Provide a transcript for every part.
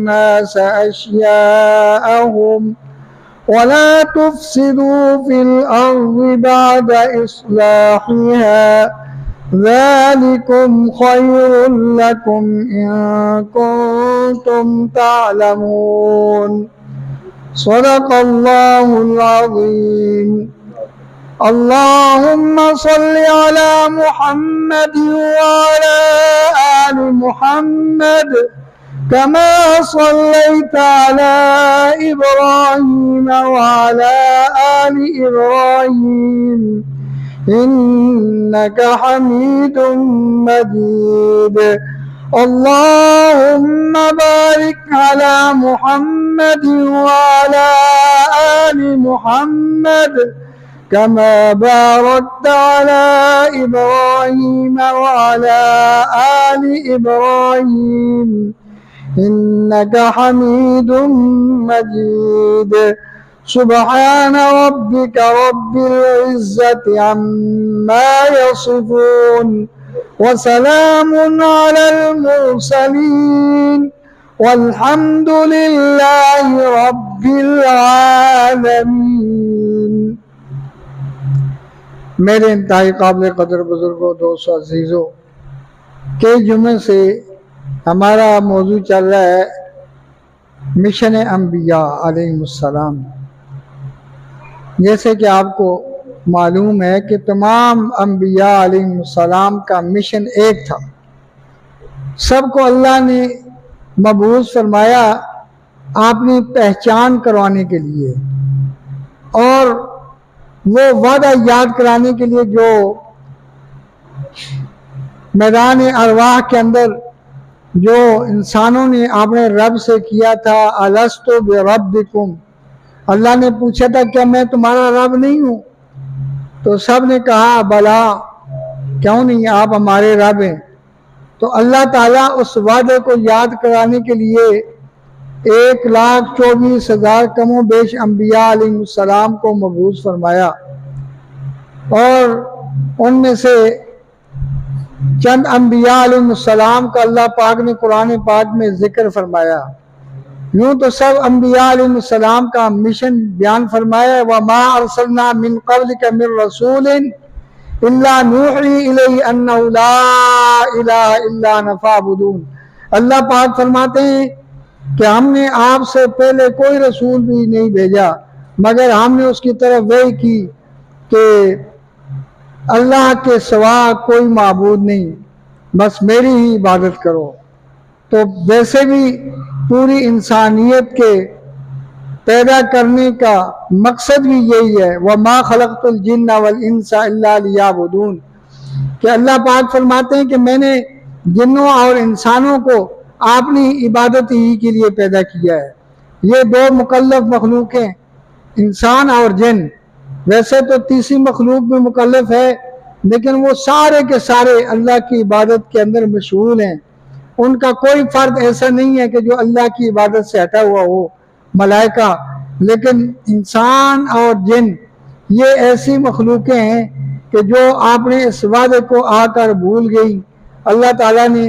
الناس أشياءهم ولا تفسدوا في الأرض بعد إصلاحها ذلكم خير لكم إن كنتم تعلمون صدق الله العظيم. اللهم صل على محمد وعلى آل محمد كما صليت على إبراهيم وعلى آل إبراهيم إنك حميد مجيد. اللهم بارك على محمد وعلى آل محمد كما باركت على إبراهيم وعلى آل إبراهيم إنك حميد مجيد. سبحان ربك رب العزة عما يصفون وسلام على المرسلين والحمد لله رب العالمين. میرے انتہائی قابل قدر بزرگوں، دوستوں، عزیزوں، کئی جمعے سے ہمارا موضوع چل رہا ہے مشن انبیاء علیہ السلام. جیسے کہ آپ کو معلوم ہے کہ تمام انبیاء علیہ السلام کا مشن ایک تھا. سب کو اللہ نے مبعوث فرمایا اپنی پہچان کروانے کے لیے اور وہ وعدہ یاد کرانے کے لیے جو میدان ارواح کے اندر جو انسانوں نے اپنے رب سے کیا تھا الستو بربکم، اللہ نے پوچھا تھا کیا میں تمہارا رب نہیں ہوں؟ تو سب نے کہا بلا، کیوں نہیں، آپ ہمارے رب ہیں. تو اللہ تعالیٰ اس وعدے کو یاد کرانے کے لیے 1,24,000 کم و بیش انبیاء علیہ السلام کو مبعوث فرمایا اور ان میں سے چند انبیاء علیہ السلام کا اللہ پاک نے قرآن پاک میں ذکر فرمایا. یوں تو سب انبیاء علیہ السلام کا مشن بیان فرمایا وَمَا أَرْسَلْنَا مِن قَبْلِكَ مِن رَسُولٍ إِلَّا نُوحِي إِلَيْهِ أَنَّهُ لَا إِلَهَ إِلَّا أَنَا فَاعْبُدُونِ. اللہ پاک فرماتے ہیں کہ ہم نے آپ سے پہلے کوئی رسول بھی نہیں بھیجا مگر ہم نے اس کی طرف وحی کی کہ اللہ کے سوا کوئی معبود نہیں، بس میری ہی عبادت کرو. تو ویسے بھی پوری انسانیت کے پیدا کرنے کا مقصد بھی یہی ہے وَمَا خَلَقْتُ الْجِنَّ وَالْإِنسَ إِلَّا لِيَعْبُدُونَ، کہ اللہ پاک فرماتے ہیں کہ میں نے جنوں اور انسانوں کو اپنی عبادت ہی کے لیے پیدا کیا ہے. یہ دو مکلف مخلوق ہیں، انسان اور جن. ویسے تو تیسری مخلوق بھی مکلف ہے لیکن وہ سارے کے سارے اللہ کی عبادت کے اندر مشغول ہیں. ان کا کوئی فرد ایسا نہیں ہے کہ جو اللہ کی عبادت سے ہٹا ہوا ہو، ملائکہ. لیکن انسان اور جن یہ ایسی مخلوقیں ہیں کہ جو آپ نے اس وعدے کو آ کر بھول گئی. اللہ تعالیٰ نے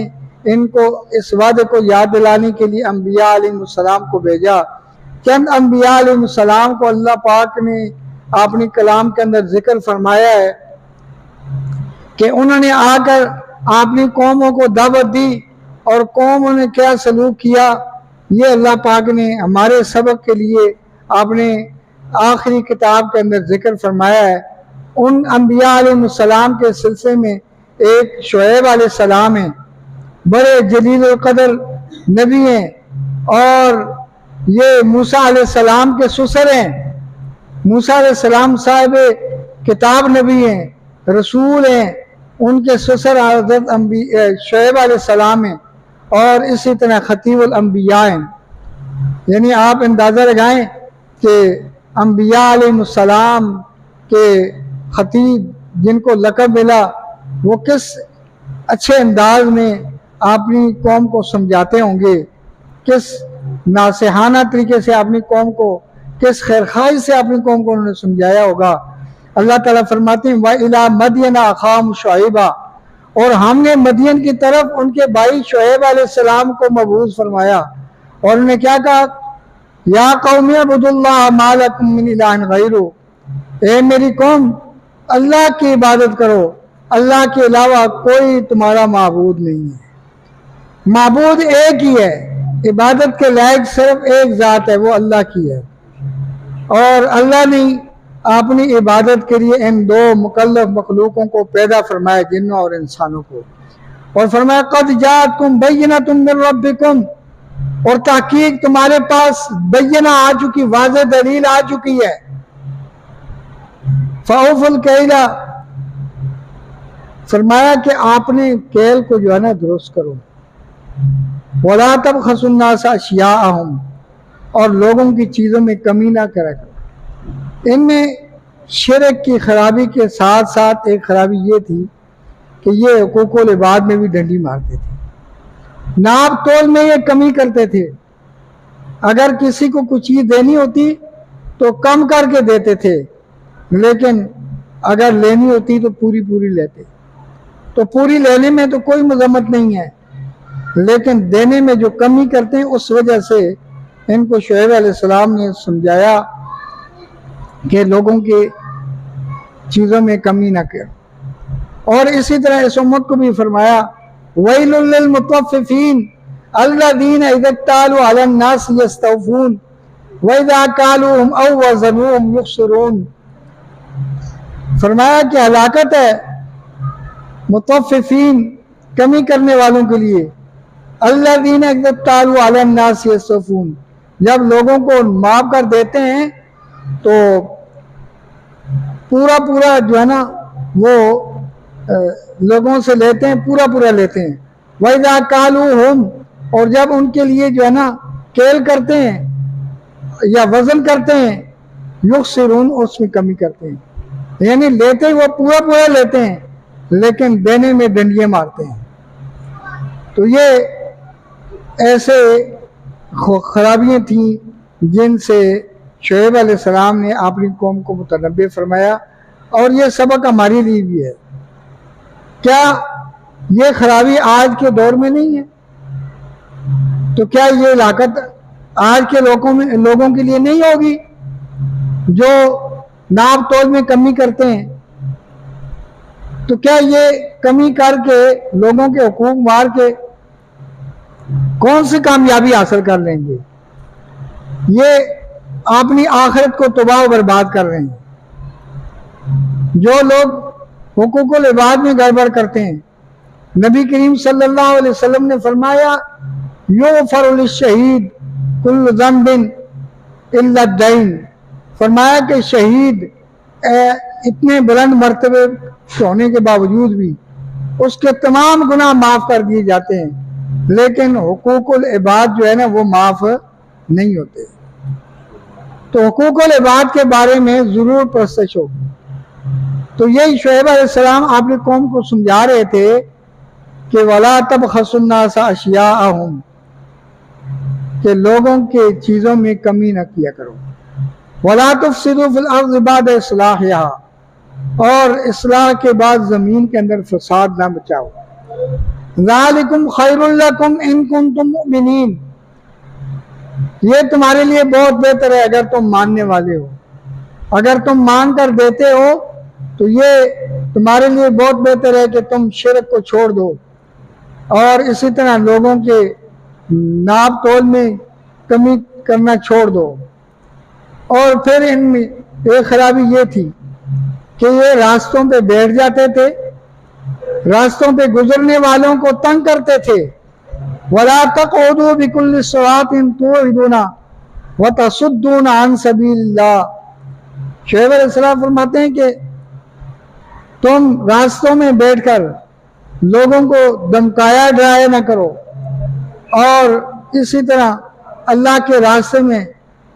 ان کو اس وعدے کو یاد دلانے کے لیے انبیاء علیہ السلام کو بھیجا. چند انبیاء علیہ السلام کو اللہ پاک نے اپنے کلام کے اندر ذکر فرمایا ہے کہ انہوں نے آ کر اپنی قوموں کو دعوت دی اور قوموں نے کیا سلوک کیا. یہ اللہ پاک نے ہمارے سبق کے لیے اپنے آخری کتاب کے اندر ذکر فرمایا ہے. ان انبیاء علیہ السلام کے سلسلے میں ایک شعیب علیہ السلام ہیں، بڑے جلیل القدر نبی ہیں، اور یہ موسیٰ علیہ السلام کے سسر ہیں. موسیٰ علیہ السلام صاحب کتاب نبی ہیں، رسول ہیں. ان کے سسر حضرت شعیب علیہ السلام ہیں اور اسی طرح خطیب الانبیاء ہیں. یعنی آپ اندازہ لگائیں کہ انبیاء علیہ السلام کے خطیب جن کو لقب ملا وہ کس اچھے انداز میں اپنی قوم کو سمجھاتے ہوں گے، کس ناصحانہ طریقے سے اپنی قوم کو، کس خیرخواہی سے اپنی قوم کو انہوں نے سمجھایا ہوگا. اللہ تعالیٰ فرماتے ہیں وَإِلَى مَدْيَنَ أَخَاهُمْ شُعَيْبًا، اور ہم نے مدین کی طرف ان کے بھائی شعیب علیہ السلام کو مبعوث فرمایا. اور انہوں نے کیا کہا؟ یا قوم اعبدوا ما لکم من الہ غیرہ، اے میری قوم اللہ کی عبادت کرو، اللہ کے علاوہ کوئی تمہارا معبود نہیں ہے۔ معبود ایک ہی ہے، عبادت کے لائق صرف ایک ذات ہے، وہ اللہ کی ہے، اور اللہ نے اپنی عبادت کے لیے ان دو مکلف مخلوقوں کو پیدا فرمایا، جنوں اور انسانوں کو، اور فرمایا قد جاءتکم بینۃ من ربکم، اور تحقیق تمہارے پاس بینہ آ چکی، واضح دلیل آ چکی ہے۔ فَأَوْفُوا الْكَيْلَ، فرمایا کہ آپ نے کیل کو جو ہے نا درست کرو، وَلَا تَبْخَسُوا النَّاسَ أَشْيَاءَهُمْ، اور لوگوں کی چیزوں میں کمی نہ کرا کرو۔ ان میں شرک کی خرابی کے ساتھ ساتھ ایک خرابی یہ تھی کہ یہ حقوق العباد میں بھی ڈنڈی مارتے تھے، ناپ تول میں یہ کمی کرتے تھے، اگر کسی کو کچھ چیز دینی ہوتی تو کم کر کے دیتے تھے، لیکن اگر لینی ہوتی تو پوری پوری لیتے۔ تو پوری لینے میں تو کوئی مذمت نہیں ہے، لیکن دینے میں جو کمی کرتے ہیں اس وجہ سے ان کو شعیب علیہ السلام نے سمجھایا کہ لوگوں کی چیزوں میں کمی نہ کرو۔ اور اسی طرح اس امت کو بھی فرمایا وَيْلٌ لِّلْمُطَفِّفِينَ الَّذِينَ إِذَا اكْتَالُوا عَلَى النَّاسِ يَسْتَوْفُونَ وَإِذَا كَالُوهُمْ أَوْ وَّزَنُوهُمْ يُخْسِرُونَ، فرمایا کہ ہلاکت ہے مطففین، کمی کرنے والوں کے لیے، الذین اذا اکتالوا علی الناس یستوفون، جب لوگوں کو معاف کر دیتے ہیں تو پورا پورا جو ہے نا وہ لوگوں سے لیتے ہیں، پورا پورا لیتے ہیں۔ وَإِذَا كَالُوهُمْ، اور جب ان کے لیے جو ہے نا کیل کرتے ہیں یا وزن کرتے ہیں، یخسرون، اس میں کمی کرتے ہیں، یعنی لیتے وہ پورا پورا لیتے ہیں لیکن دینے میں ڈنڈیاں مارتے ہیں۔ تو یہ ایسے خرابیاں تھیں جن سے شعیب علیہ السلام نے اپنی قوم کو متنبہ فرمایا، اور یہ سبق ہمارے لیے بھی ہے۔ کیا یہ خرابی آج کے دور میں نہیں ہے؟ تو کیا یہ ہلاکت آج کے لوگوں کے لیے نہیں ہوگی جو ناپ تول میں کمی کرتے ہیں؟ تو کیا یہ کمی کر کے لوگوں کے حقوق مار کے کون سی کامیابی حاصل کر لیں گے؟ یہ اپنی آخرت کو تباہ و برباد کر رہے ہیں جو لوگ حقوق العباد میں گڑبڑ کرتے ہیں۔ نبی کریم صلی اللہ علیہ وسلم نے فرمایا یغفر للشہید کل ذنب الا الدین، فرمایا کہ شہید اتنے بلند مرتبے ہونے کے باوجود بھی اس کے تمام گناہ معاف کر دیے جاتے ہیں، لیکن حقوق العباد جو ہے نا وہ معاف نہیں ہوتے۔ تو حقوق العباد کے بارے میں ضرور پرسش ہوگی۔ تو یہی شعیب علیہ السلام اپنی قوم کو سمجھا رہے تھے کہ وَلَا تَبْخَسُوا النَّاسَ أَشْيَاءَهُمْ، کہ لوگوں کے چیزوں میں کمی نہ کیا کرو، وَلَا تُفْسِدُوا فِي الْأَرْضِ بَعْدَ إِصْلَاحِهَا، اور اصلاح کے بعد زمین کے اندر فساد نہ بچاؤ۔ ذَلِكُمْ خَيْرٌ لَكُمْ إِن كُنتُم مُؤْمِنِينَ، یہ تمہارے لیے بہت بہتر ہے اگر تم ماننے والے ہو۔ اگر تم مان کر دیتے ہو تو یہ تمہارے لیے بہت بہتر ہے کہ تم شرک کو چھوڑ دو، اور اسی طرح لوگوں کے ناپ تول میں کمی کرنا چھوڑ دو۔ اور پھر ان میں ایک خرابی یہ تھی کہ یہ راستوں پہ بیٹھ جاتے تھے، راستوں پہ گزرنے والوں کو تنگ کرتے تھے۔ وَلَا تَقْعُدُوا بِكُلِّ صِرَاطٍ تُوعِدُونَ وَتَصُدُّونَ عَن سَبِيلِ اللَّهِ، شعیب علیہ السلام فرماتے ہیں کہ تم راستوں میں بیٹھ کر لوگوں کو دمکایا ڈرایا نہ کرو، اور اسی طرح اللہ کے راستے میں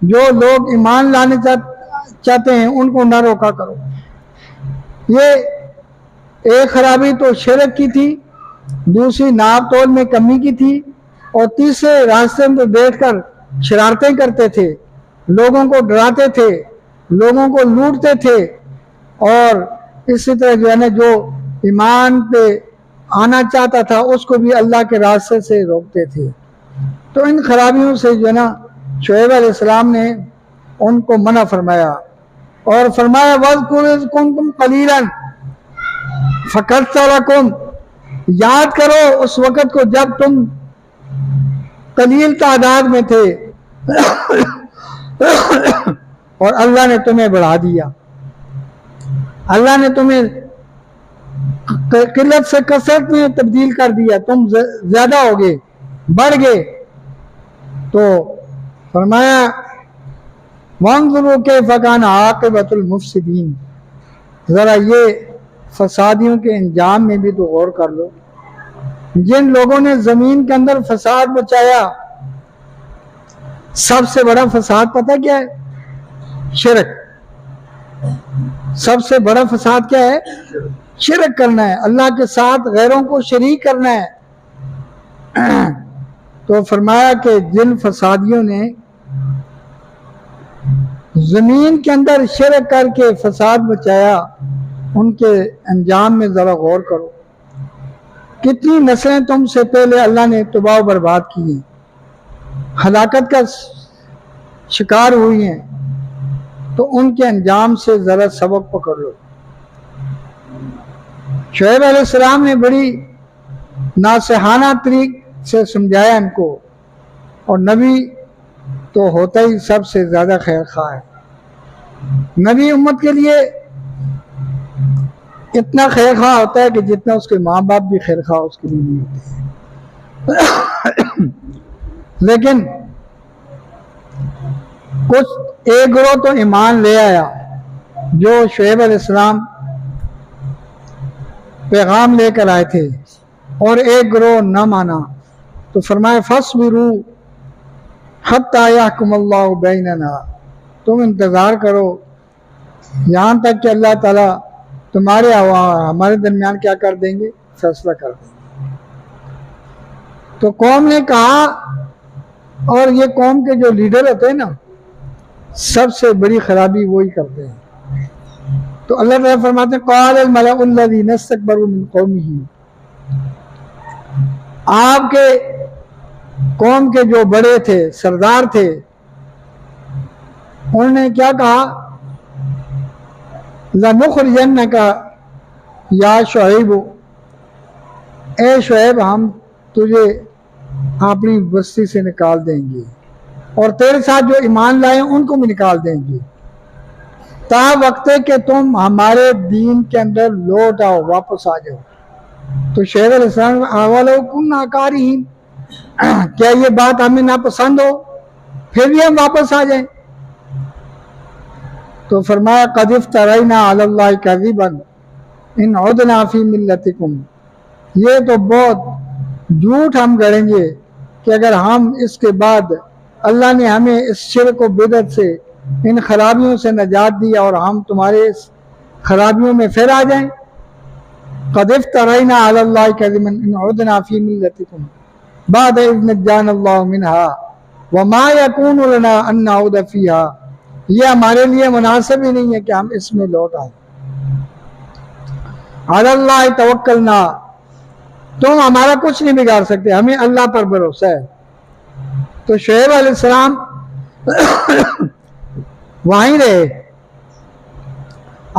جو لوگ ایمان لانے چاہتے ہیں ان کو نہ روکا کرو۔ یہ ایک خرابی تو شرک کی تھی، دوسری ناپ تول میں کمی کی تھی، اور تیسرے راستے میں بیٹھ کر شرارتیں کرتے تھے، لوگوں کو ڈراتے تھے، لوگوں کو لوٹتے تھے، اور اسی طرح جو ہے نا جو ایمان پہ آنا چاہتا تھا اس کو بھی اللہ کے راستے سے روکتے تھے۔ تو ان خرابیوں سے جو ہے نا شعیب علیہ السلام نے ان کو منع فرمایا اور فرمایا وَاذْكُرْ إِذْ كُنْتُمْ قَلِيلًا فَكَثَّرَكُمْ، یاد کرو اس وقت کو جب تم قلیل تعداد میں تھے اور اللہ نے تمہیں بڑھا دیا، اللہ نے تمہیں قلت سے کثرت میں تبدیل کر دیا، تم زیادہ ہو گئے، بڑھ گئے۔ تو فرمایا وَانظُرُوا كَيْفَ كَانَ عَاقِبَةُ الْمُفْسِدِينَ، ذرا یہ فسادیوں کے انجام میں بھی تو غور کر لو۔ جن لوگوں نے زمین کے اندر فساد مچایا، سب سے بڑا فساد پتہ کیا ہے؟ شرک۔ سب سے بڑا فساد کیا ہے؟ شرک کرنا ہے، اللہ کے ساتھ غیروں کو شریک کرنا ہے۔ تو فرمایا کہ جن فسادیوں نے زمین کے اندر شرک کر کے فساد مچایا، ان کے انجام میں ذرا غور کرو۔ کتنی نسلیں تم سے پہلے اللہ نے تباہ و برباد کی ہیں، ہلاکت کا شکار ہوئی ہیں، تو ان کے انجام سے ذرا سبق پکڑ لو۔ شعیب علیہ السلام نے بڑی ناصحانہ طریق سے سمجھایا ان کو، اور نبی تو ہوتا ہی سب سے زیادہ خیر خواہ ہے۔ نبی امت کے لیے اتنا خیر خواہ ہوتا ہے کہ جتنا اس کے ماں باپ بھی خیر خواہ اس کے لیے نہیں ہوتے۔ لیکن کچھ ایک گروہ تو ایمان لے آیا جو شعیب علیہ السلام پیغام لے کر آئے تھے، اور ایک گروہ نہ مانا، تو فرمایا فَاصْبِرُوا حَتَّى يَحْكُمَ اللَّهُ بَيْنَنَا، تم انتظار کرو یہاں تک کہ اللہ تعالیٰ تمہارے ہمارے درمیان کیا کر دیں گے؟ فیصلہ کر دیں گے۔ تو قوم نے کہا، اور یہ قوم کے جو لیڈر ہوتے ہیں نا، سب سے بڑی خرابی وہی کرتے ہیں۔ تو اللہ تعالیٰ فرماتے ہیں قال الملأ الذین استکبروا من قومہ، آپ کے قوم کے جو بڑے تھے، سردار تھے، انہوں نے کیا کہا؟ لَنُخْرِجَنَّكَ یا شعیب، اے شعیب ہم تجھے اپنی بستی سے نکال دیں گے، اور تیرے ساتھ جو ایمان لائے ان کو بھی نکال دیں گے، تا وقت کہ تم ہمارے دین کے اندر لوٹ آؤ، واپس آ جاؤ۔ تو شعیب علیہ السلام اولو کنا کارہین، کیا یہ بات ہمیں ناپسند ہو پھر بھی ہم واپس آ جائیں؟ تو فرمایا قد افترینا علی اللہ کذبا ان عدنا فی ملتکم، یہ تو بہت جھوٹ ہم گڑیں گے کہ اگر ہم اس کے بعد اللہ نے ہمیں اس شرک و بدعت سے، ان خرابیوں سے نجات دیا، اور ہم تمہارے اس خرابیوں میں پھر آ جائیں۔ قد افترینا علی اللہ کذبا ان عدنا فی ملتکم بعد اذ نجانا اللہ منہا وما یکون لنا ان نعود فیہا، یہ ہمارے لیے مناسب ہی نہیں ہے کہ ہم اس میں لوٹ آئیں۔ علی اللہ توکلنا، تم ہمارا کچھ نہیں بگاڑ سکتے، ہمیں اللہ پر بھروسہ ہے۔ تو شعیب علیہ السلام وہیں رہے،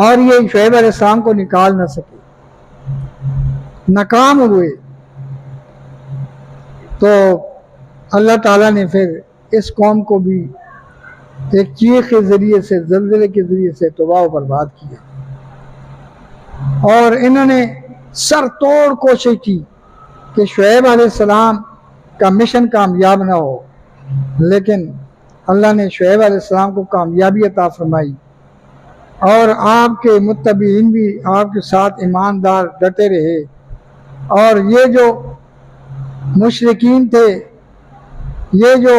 اور یہ شعیب علیہ السلام کو نکال نہ سکے، ناکام ہوئے۔ تو اللہ تعالیٰ نے پھر اس قوم کو بھی ایک چیخ کے ذریعے سے، زلزلے کے ذریعے سے تباہ و برباد کیا، اور انہوں نے سر توڑ کوشش کی کہ شعیب علیہ السلام کا مشن کامیاب نہ ہو، لیکن اللہ نے شعیب علیہ السلام کو کامیابی عطا فرمائی، اور آپ کے متبعین بھی آپ کے ساتھ ایماندار ڈٹے رہے، اور یہ جو مشرکین تھے، یہ جو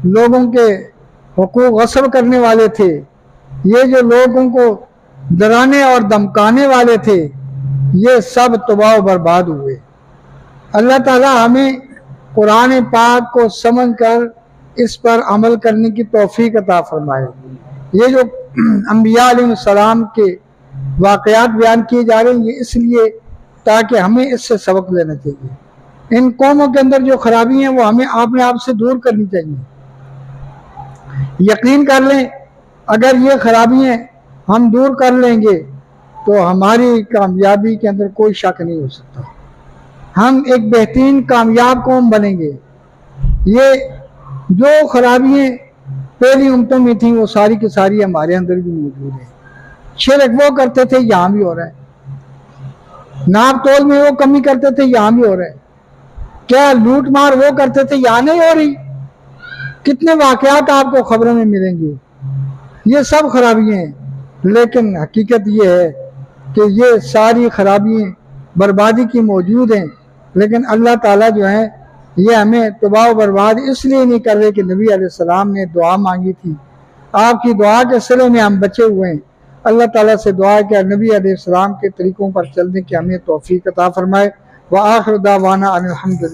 لوگوں کے حقوق غصب کرنے والے تھے، یہ جو لوگوں کو ڈرانے اور دمکانے والے تھے، یہ سب تباہ و برباد ہوئے۔ اللہ تعالیٰ ہمیں قرآن پاک کو سمجھ کر اس پر عمل کرنے کی توفیق عطا فرمائے۔ یہ جو انبیاء علیہ السلام کے واقعات بیان کیے جا رہے ہیں، یہ اس لیے تاکہ ہمیں اس سے سبق لینا چاہیے، ان قوموں کے اندر جو خرابی ہیں وہ ہمیں اپنے آپ سے دور کرنی چاہیے. یقین کر لیں اگر یہ خرابی ہیں ہم دور کر لیں گے تو ہماری کامیابی کے اندر کوئی شک نہیں ہو سکتا. ہم ایک بہترین کامیاب قوم بنیں گے. یہ جو خرابیاں پہلی امتوں میں تھیں وہ ساری کی ساری ہمارے اندر بھی موجود ہیں. شرک وہ کرتے تھے یہاں بھی ہو رہا ہے. ناپ تول میں وہ کمی کرتے تھے یہاں بھی ہو رہا ہے. کیا لوٹ مار وہ کرتے تھے یہاں نہیں ہو رہی؟ کتنے واقعات آپ کو خبروں میں ملیں گے. یہ سب خرابیاں ہیں. لیکن حقیقت یہ ہے کہ یہ ساری خرابیاں بربادی کی موجود ہیں. لیکن اللہ تعالیٰ جو ہے یہ ہمیں تباہ و برباد اس لیے نہیں کر رہے کہ نبی علیہ السلام نے دعا مانگی تھی. آپ کی دعا کے صلے میں ہم بچے ہوئے ہیں. اللہ تعالیٰ سے دعا ہے کہ نبی علیہ السلام کے طریقوں پر چلنے کی ہمیں توفیق عطا فرمائے. وآخر دعوانا ان الحمدللہ.